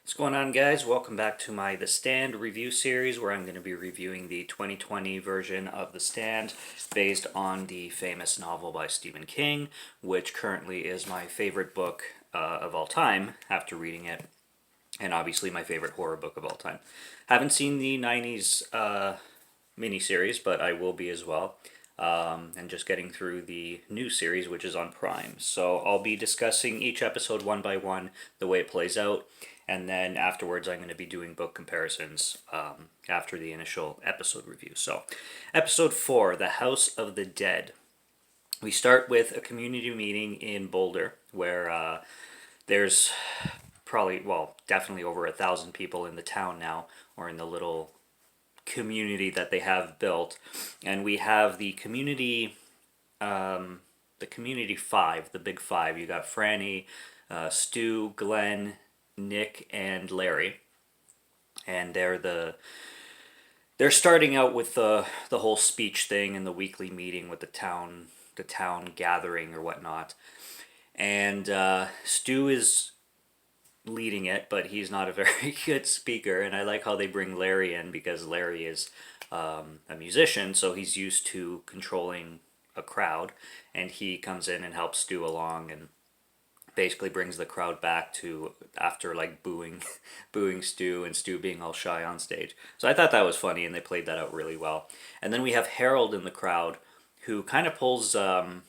What's going on, guys? Welcome back to my The Stand review series, where I'm going to be reviewing the 2020 version of The Stand based on the famous novel by Stephen King, which currently is my favorite book of all time after reading it, and obviously my favorite horror book of all time. Haven't seen the 90s miniseries, but I will be as well. And just getting through the new series, which is on Prime. So I'll be discussing each episode one by one, the way it plays out, and then afterwards I'm going to be doing book comparisons after the initial episode review. So, episode 4, The House of the Dead. We start with a community meeting in Boulder where there's probably, well, definitely over 1,000 people in the town now, or in the little community that they have built, and we have the community five, the big five. You got Franny, Stu, Glenn, Nick, and Larry, and they're starting out with the whole speech thing and the weekly meeting with the town gathering or whatnot, and Stu is leading it, but he's not a very good speaker. And I like how they bring Larry in because Larry is a musician, so he's used to controlling a crowd, and he comes in and helps Stu along and basically brings the crowd back to after like booing booing Stu and Stu being all shy on stage. So I thought that was funny and they played that out really well. And then we have Harold in the crowd who kind of pulls something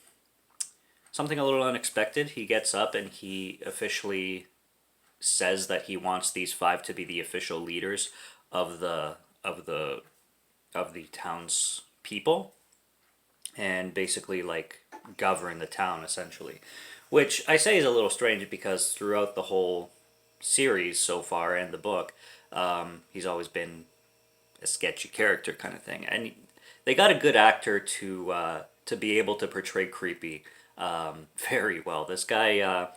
a little unexpected. He gets up and he officially says that he wants these five to be the official leaders of the town's people, and basically like govern the town essentially, which I say is a little strange because throughout the whole series so far and the book, he's always been a sketchy character kind of thing, and they got a good actor to be able to portray creepy very well. This guy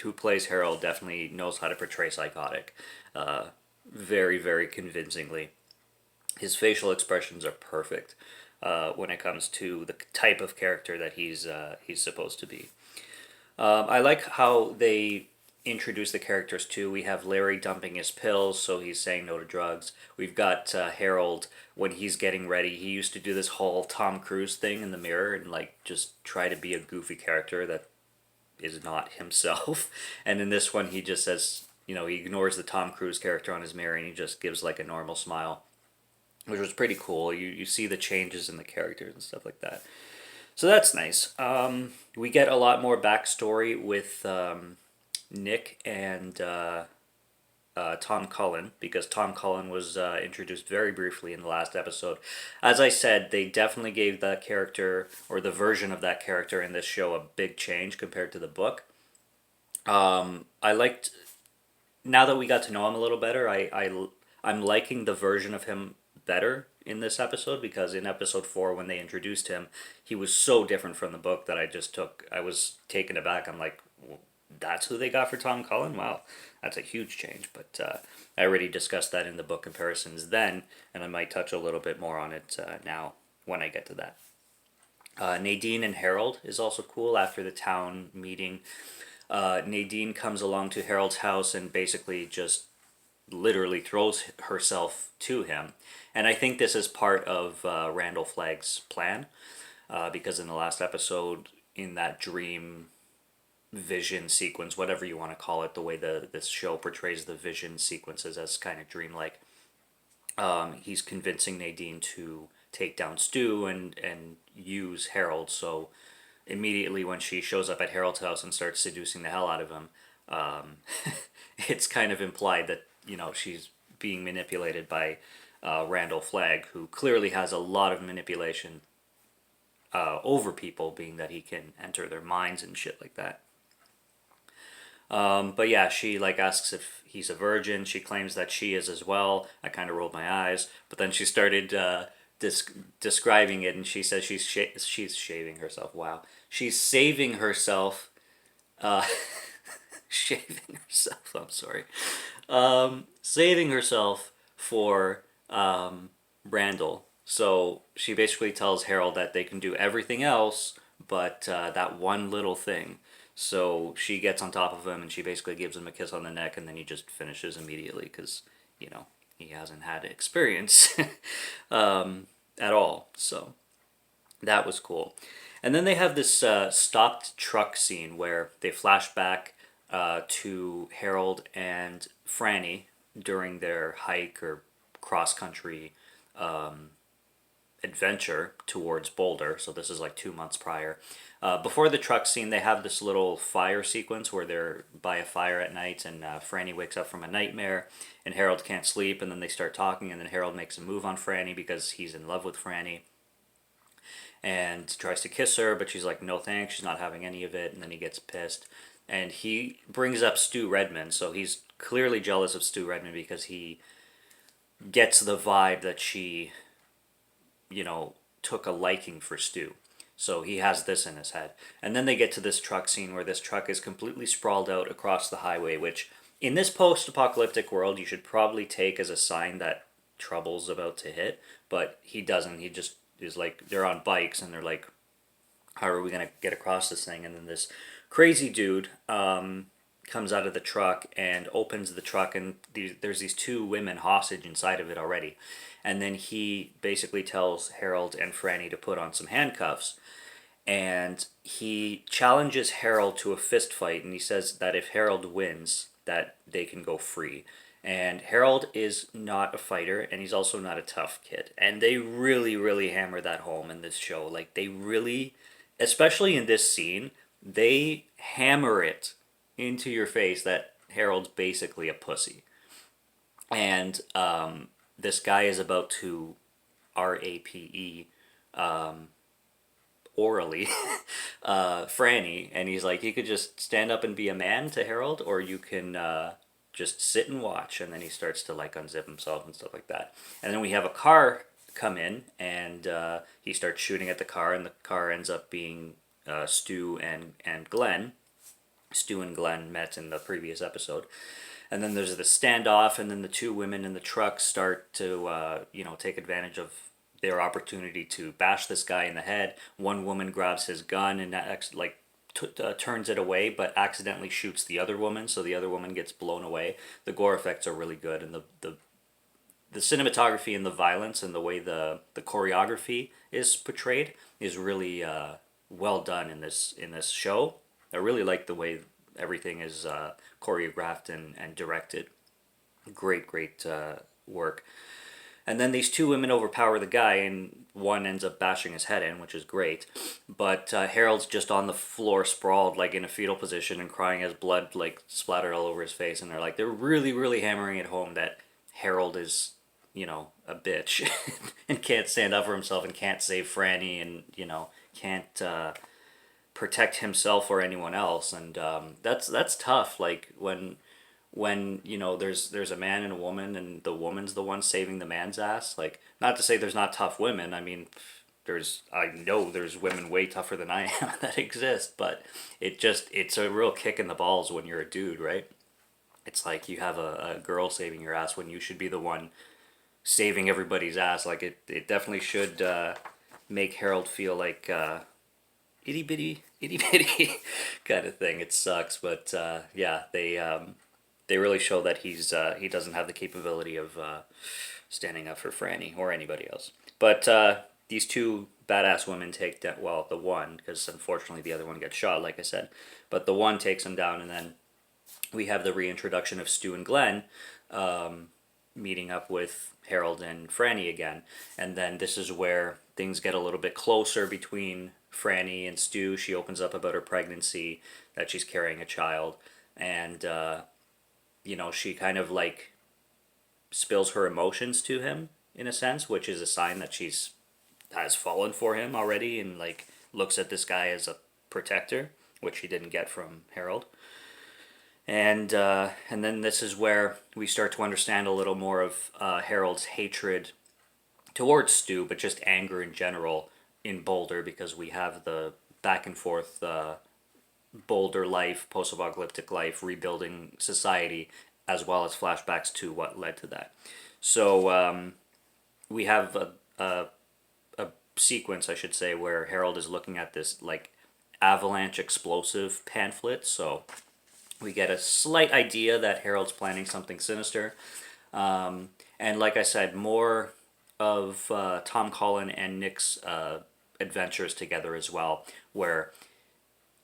who plays Harold definitely knows how to portray psychotic, very, very convincingly. His facial expressions are perfect when it comes to the type of character that he's supposed to be. I like how they introduce the characters too. We have Larry dumping his pills, so he's saying no to drugs. We've got Harold when he's getting ready. He used to do this whole Tom Cruise thing in the mirror and like just try to be a goofy character that is not himself. And in this one, he just says, he ignores the Tom Cruise character on his mirror and he just gives like a normal smile, which was pretty cool. You see the changes in the characters and stuff like that. So that's nice. We get a lot more backstory with Nick and Tom Cullen, because Tom Cullen was introduced very briefly in the last episode. As I said, they definitely gave that character, or the version of that character in this show, a big change compared to the book. I liked, now that we got to know him a little better, I'm liking the version of him better in this episode, because in episode 4 when they introduced him, he was so different from the book that I was taken aback. I'm like, well, that's who they got for Tom Cullen? Wow, that's a huge change. But I already discussed that in the book comparisons then, and I might touch a little bit more on it now when I get to that. Nadine and Harold is also cool after the town meeting. Nadine comes along to Harold's house and basically just literally throws herself to him. And I think this is part of Randall Flagg's plan, because in the last episode, in that dream vision sequence, whatever you want to call it, the way this show portrays the vision sequences as kind of dreamlike, he's convincing Nadine to take down Stu and use Harold. So immediately when she shows up at Harold's house and starts seducing the hell out of him, it's kind of implied that she's being manipulated by Randall Flagg, who clearly has a lot of manipulation over people, being that he can enter their minds and shit like that. But yeah, she like asks if he's a virgin. She claims that she is as well. I kind of rolled my eyes, but then she started describing it, and she says she's shaving herself. Wow, she's saving herself. Uh, shaving herself. I'm sorry. Saving herself for Randall. So she basically tells Harold that they can do everything else, but that one little thing. So she gets on top of him and she basically gives him a kiss on the neck, and then he just finishes immediately because, you know, he hasn't had experience at all. So that was cool. And then they have this stopped truck scene where they flash back to Harold and Franny during their hike or cross country adventure towards Boulder. So this is like 2 months prior. Before the truck scene, they have this little fire sequence where they're by a fire at night, and Franny wakes up from a nightmare, and Harold can't sleep, and then they start talking, and then Harold makes a move on Franny because he's in love with Franny, and tries to kiss her, but she's like, no thanks, she's not having any of it, and then he gets pissed. And he brings up Stu Redman, so he's clearly jealous of Stu Redman because he gets the vibe that she, took a liking for Stu. So he has this in his head. And then they get to this truck scene where this truck is completely sprawled out across the highway, which in this post apocalyptic world you should probably take as a sign that trouble's about to hit. But he doesn't. He just is like, they're on bikes and they're like, how are we going to get across this thing? And then this crazy dude comes out of the truck and opens the truck, and there's these two women hostage inside of it already. And then he basically tells Harold and Franny to put on some handcuffs. And he challenges Harold to a fist fight, and he says that if Harold wins, that they can go free. And Harold is not a fighter, and he's also not a tough kid. And they really, really hammer that home in this show. Like, they really, especially in this scene, they hammer it into your face that Harold's basically a pussy. And this guy is about to rape orally Franny, and he's like, you could just stand up and be a man to Harold, or you can just sit and watch. And then he starts to like unzip himself and stuff like that. And then we have a car come in, and he starts shooting at the car, and the car ends up being Stu and Glenn. Stu and Glenn met in the previous episode. And then there's the standoff, and then the two women in the truck start to, take advantage of their opportunity to bash this guy in the head. One woman grabs his gun and turns it away, but accidentally shoots the other woman, so the other woman gets blown away. The gore effects are really good, and the cinematography and the violence and the way the choreography is portrayed is really well done in this show. I really like the way everything is choreographed and directed. Great work. And then these two women overpower the guy, and one ends up bashing his head in, which is great. But Harold's just on the floor, sprawled, like in a fetal position, and crying as blood like splattered all over his face. And they're really, really hammering it home that Harold is, a bitch and can't stand up for himself and can't save Franny, and can't protect himself or anyone else. And that's tough. Like when there's a man and a woman, and the woman's the one saving the man's ass. Like, not to say there's not tough women. I mean, I know there's women way tougher than I am that exist, but it's a real kick in the balls when you're a dude, right? It's like you have a girl saving your ass when you should be the one saving everybody's ass. Like, it definitely should make Harold feel like itty bitty kind of thing. It sucks, but yeah, they really show that he doesn't have the capability of standing up for Franny or anybody else. But these two badass women take down, well, the one, because unfortunately the other one gets shot, like I said, but the one takes him down, and then we have the reintroduction of Stu and Glenn meeting up with Harold and Franny again. And then this is where things get a little bit closer between Franny and Stu. She opens up about her pregnancy, that she's carrying a child, and she kind of like spills her emotions to him in a sense, which is a sign that has fallen for him already, and like looks at this guy as a protector, which he didn't get from Harold. And then this is where we start to understand a little more of Harold's hatred towards Stu, but just anger in general in Boulder, because we have the back and forth Boulder life, post-apocalyptic life, rebuilding society, as well as flashbacks to what led to that. So we have a sequence, I should say, where Harold is looking at this like avalanche explosive pamphlet, so we get a slight idea that Harold's planning something sinister. And like I said, more of Tom Cullen and Nick's adventures together as well. Where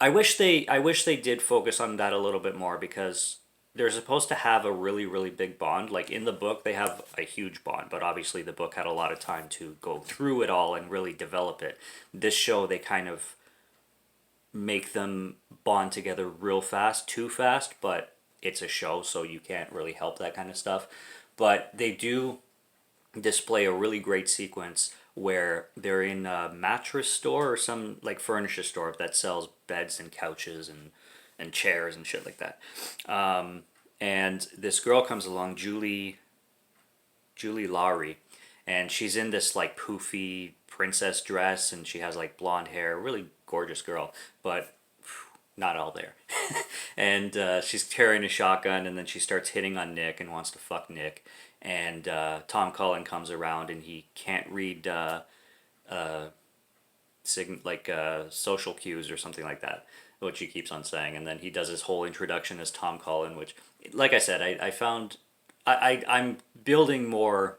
I wish they did focus on that a little bit more, because they're supposed to have a really really big bond. Like in the book, they have a huge bond, but obviously the book had a lot of time to go through it all and really develop it. This show, they kind of make them bond together real fast, too fast, but it's a show, so you can't really help that kind of stuff. But they do display a really great sequence where they're in a mattress store or some like furniture store that sells beds and couches and chairs and shit like that. And this girl comes along, Julie Laurie, and she's in this like poofy princess dress, and she has like blonde hair, really gorgeous girl, but not all there. And she's carrying a shotgun, and then she starts hitting on Nick and wants to fuck Nick. And Tom Cullen comes around, and he can't read social cues or something like that, which he keeps on saying. And then he does his whole introduction as Tom Cullen, which, like I said, I found I'm building more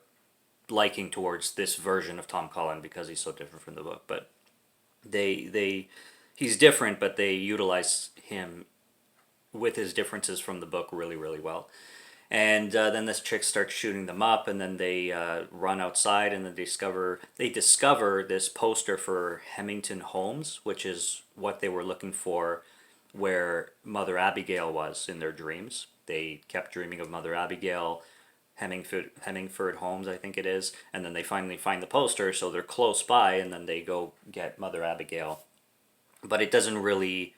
liking towards this version of Tom Cullen because he's so different from the book. But he's different, but they utilize him with his differences from the book really really well. And then this chick starts shooting them up, and then they run outside, and then they discover this poster for Hemington Homes, which is what they were looking for, where Mother Abigail was in their dreams. They kept dreaming of Mother Abigail, Hemingford Homes, I think it is, and then they finally find the poster, so they're close by, and then they go get Mother Abigail. But it doesn't really.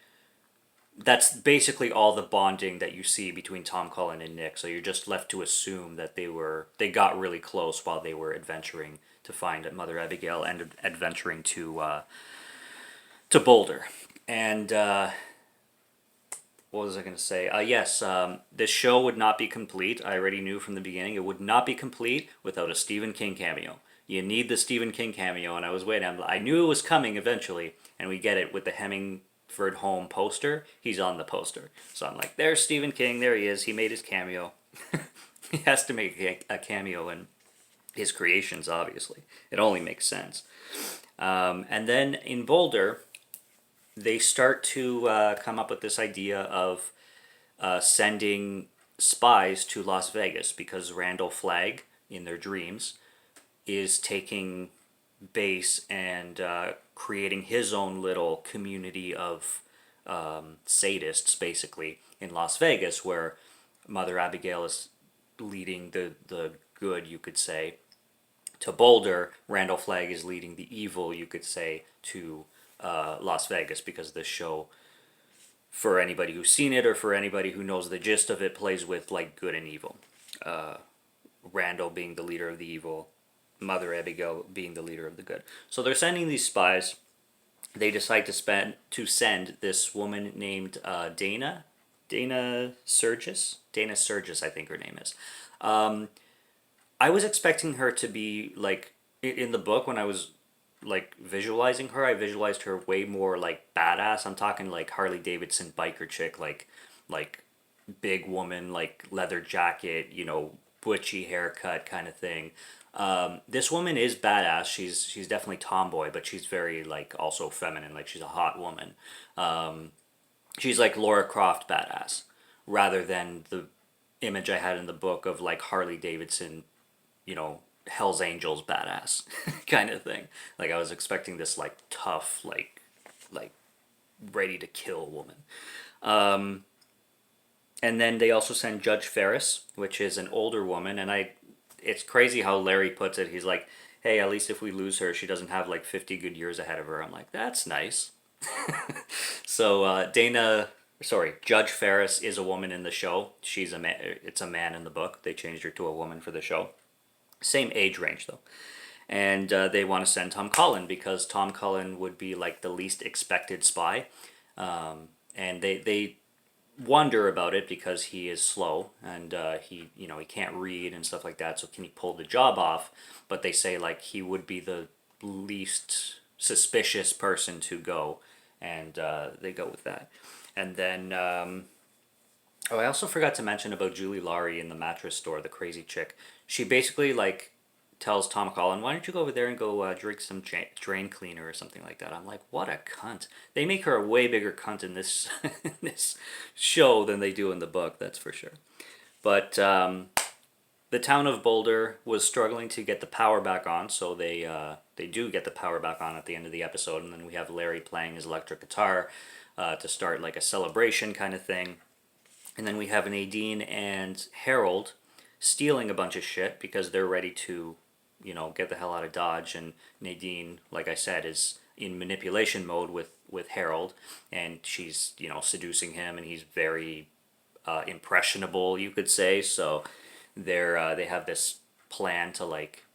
That's basically all the bonding that you see between Tom Cullen and Nick. So you're just left to assume that they got really close while they were adventuring to find Mother Abigail and adventuring to Boulder. And what was I going to say? Yes, this show would not be complete. I already knew from the beginning it would not be complete without a Stephen King cameo. You need the Stephen King cameo, and I was waiting. I knew it was coming eventually, and we get it with the Hemingford Home poster. He's on the poster. So I'm like, there's Stephen King, there he is, he made his cameo. He has to make a cameo in his creations, obviously. It only makes sense. And then in Boulder, they start to come up with this idea of sending spies to Las Vegas, because Randall Flagg, in their dreams, is taking base and creating his own little community of sadists, basically, in Las Vegas, where Mother Abigail is leading the good, you could say, to Boulder. Randall Flagg is leading the evil, you could say, to Las Vegas, because this show, for anybody who's seen it or for anybody who knows the gist of it, plays with like good and evil. Randall being the leader of the evil, Mother Abigail being the leader of the good. So they're sending these spies. They decide to send this woman named Dana Sergius. Dana Sergius, I think her name is. I was expecting her to be like in the book. When I was like visualizing her, I visualized her way more like badass. I'm talking like Harley Davidson biker chick, like big woman, like leather jacket, butchy haircut kind of thing. This woman is badass. She's definitely tomboy, but she's very like also feminine. Like she's a hot woman. She's like Laura Croft badass, rather than the image I had in the book of like Harley Davidson, Hell's Angels badass kind of thing. Like I was expecting this like tough, like ready to kill woman. And then they also send Judge Faris, which is an older woman, and it's crazy how Larry puts it. He's like, hey, at least if we lose her, she doesn't have like 50 good years ahead of her. I'm like, that's nice. So Judge Faris is a woman in the show. She's a man. It's a man in the book. They changed her to a woman for the show. Same age range though. And they want to send Tom Cullen because Tom Cullen would be like the least expected spy. And they wonder about it because he is slow and he can't read and stuff like that. So can he pull the job off? But they say like he would be the least suspicious person to go, and they go with that. And then oh, I also forgot to mention about Julie Laurie in the mattress store, the crazy chick. She basically like tells Tom Collin, "Why don't you go over there and go drink some drain cleaner or something like that?" I'm like, what a cunt. They make her a way bigger cunt in this in this show than they do in the book. That's for sure. But the town of Boulder was struggling to get the power back on, so they do get the power back on at the end of the episode, and then we have Larry playing his electric guitar to start like a celebration kind of thing. And then we have Nadine and Harold stealing a bunch of shit because they're ready to, get the hell out of Dodge. And Nadine, like I said, is in manipulation mode with Harold, and she's, seducing him, and he's very impressionable, you could say. So they have this plan to like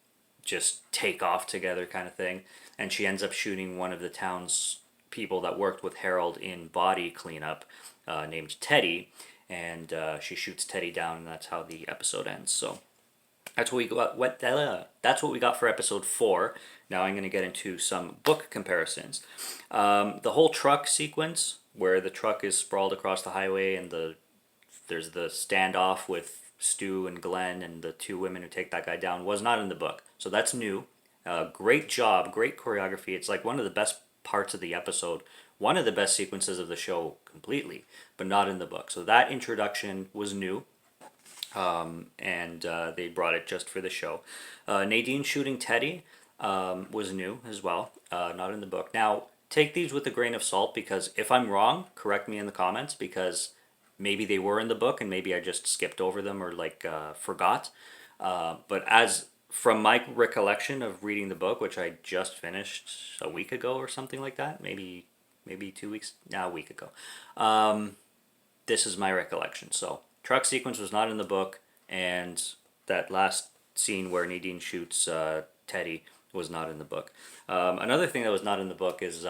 just take off together kind of thing. And she ends up shooting one of the town's people that worked with Harold in body cleanup, named Teddy, and she shoots Teddy down, and that's how the episode ends. So that's what we got. That's what we got for episode 4. Now I'm going to get into some book comparisons. The whole truck sequence, where the truck is sprawled across the highway, and there's the standoff with Stu and Glenn and the 2 women who take that guy down, was not in the book. So that's new. Great job, great choreography. It's like one of the best parts of the episode, one of the best sequences of the show completely, but not in the book. So that introduction was new, and they brought it just for the show. Nadine shooting Teddy was new as well, not in the book. Now, take these with a grain of salt, because if I'm wrong, correct me in the comments, because maybe they were in the book and maybe I just skipped over them or like forgot. But as from my recollection of reading the book, which I just finished a week ago or something like that, maybe 2 weeks, a week ago. This is my recollection. So truck sequence was not in the book, and that last scene where Nadine shoots Teddy was not in the book. Another thing that was not in the book is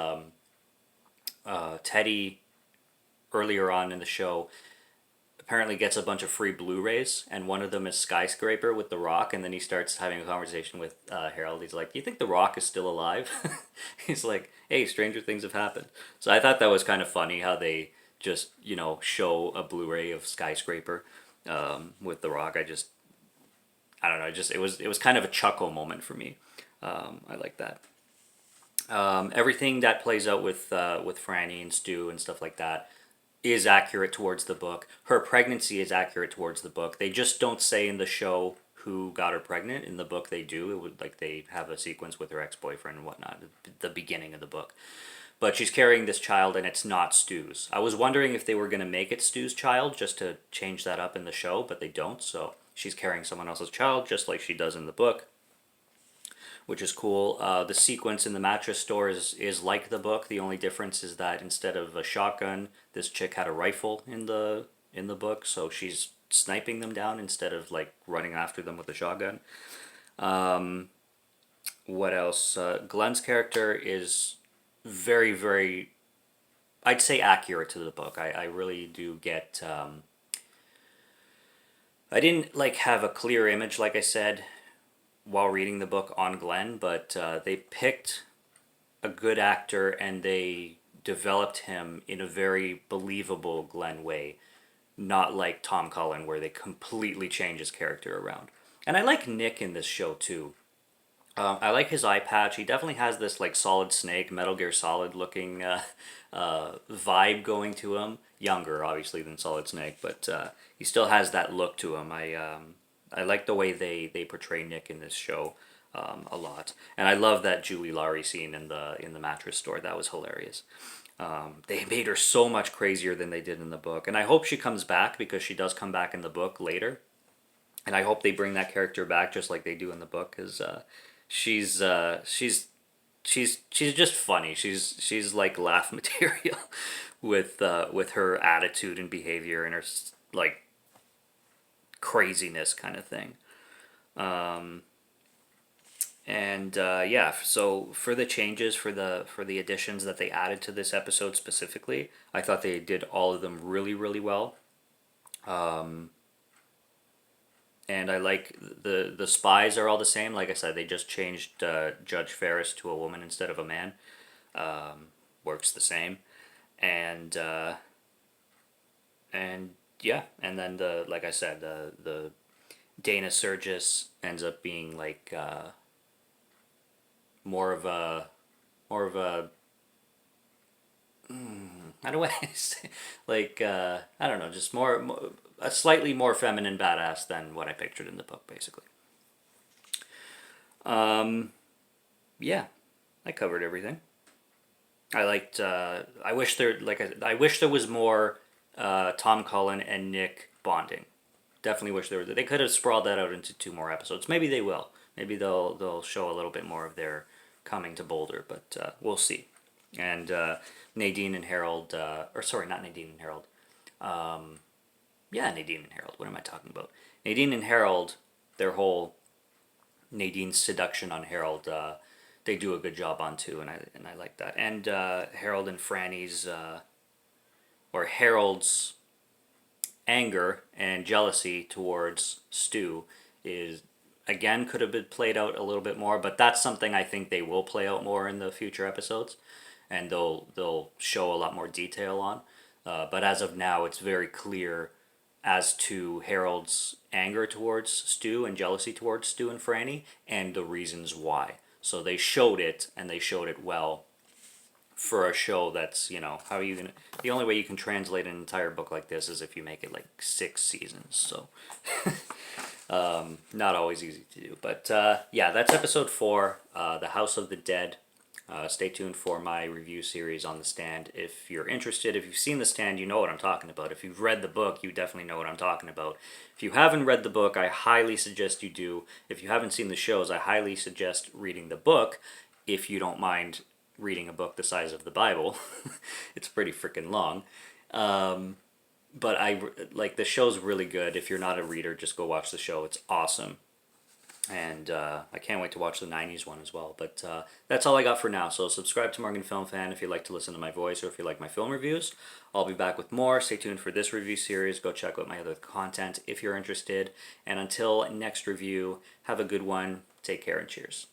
Teddy, earlier on in the show, apparently gets a bunch of free Blu-rays, and one of them is Skyscraper with The Rock, and then he starts having a conversation with Harold. He's like, "Do you think The Rock is still alive?" He's like, "Hey, stranger things have happened." So I thought that was kind of funny how they just, show a Blu-ray of Skyscraper with The Rock. I don't know, it was kind of a chuckle moment for me. I like that. Everything that plays out with Franny and Stu and stuff like that is accurate towards the book. Her pregnancy is accurate towards the book. They just don't say in the show who got her pregnant. In the book they do. It would, like, they have a sequence with her ex-boyfriend and whatnot at the beginning of the book. But she's carrying this child, and it's not Stu's. I was wondering if they were going to make it Stu's child just to change that up in the show, but they don't. So she's carrying someone else's child just like she does in the book, which is cool. The sequence in the mattress store is like the book. The only difference is that instead of a shotgun, this chick had a rifle in the book, so she's sniping them down instead of like running after them with a shotgun. What else? Glenn's character is very, very, I'd say, accurate to the book. I really do get. I didn't like have a clear image, like I said, while reading the book on Glenn, but they picked a good actor and they developed him in a very believable Glenn way, not like Tom Cullen where they completely change his character around. And I like Nick in this show too. I like his eye patch. He definitely has this like Solid Snake, Metal Gear Solid looking vibe going to him. Younger, obviously, than Solid Snake, but he still has that look to him. I like the way they portray Nick in this show a lot, and I love that Julie Laurie scene in the mattress store. That was hilarious. They made her so much crazier than they did in the book, and I hope she comes back, because she does come back in the book later, and I hope they bring that character back just like they do in the book, because she's just funny. She's like laugh material with her attitude and behavior and her like craziness kind of thing. Yeah, so for the changes, for the additions that they added to this episode specifically, I thought they did all of them really, really well. And I like the spies are all the same. Like I said, they just changed Judge Faris to a woman instead of a man. Works the same. and and yeah, and then like I said, the Dana Sergius ends up being like more of a more of a how do I say, like I don't know, just more a slightly more feminine badass than what I pictured in the book, basically. Yeah, I covered everything. I liked. I wish there I wish there was more Tom Cullen and Nick bonding. Definitely wish there was. They could have sprawled that out into 2 more episodes. Maybe they will. Maybe they'll show a little bit more of their coming to Boulder, but we'll see. And Nadine and Harold, or sorry, not Nadine and Harold. Yeah, Nadine and Harold. What am I talking about? Nadine and Harold, their whole Nadine's seduction on Harold, they do a good job on too, and I like that. And Harold and Franny's or Harold's anger and jealousy towards Stu is again could have been played out a little bit more, but that's something I think they will play out more in the future episodes, and they'll show a lot more detail on. But as of now, it's very clear as to Harold's anger towards Stu and jealousy towards Stu and Franny, and the reasons why. So they showed it, and they showed it well for a show that's, how are you gonna, the only way you can translate an entire book like this is if you make it like 6 seasons. So not always easy to do, but yeah, that's episode 4, The House of the Dead. Stay tuned for my review series on The Stand. If you're interested, if you've seen The Stand, you know what I'm talking about. If you've read the book, you definitely know what I'm talking about. If you haven't read the book, I highly suggest you do. If you haven't seen the shows, I highly suggest reading the book if you don't mind reading a book the size of the Bible. It's pretty freaking long. But the show's really good. If you're not a reader, just go watch the show. It's awesome. And I can't wait to watch the 90s one as well. But that's all I got for now. So subscribe to Morgan Film Fan if you like to listen to my voice or if you like my film reviews. I'll be back with more. Stay tuned for this review series. Go check out my other content if you're interested. And until next review, have a good one. Take care and cheers.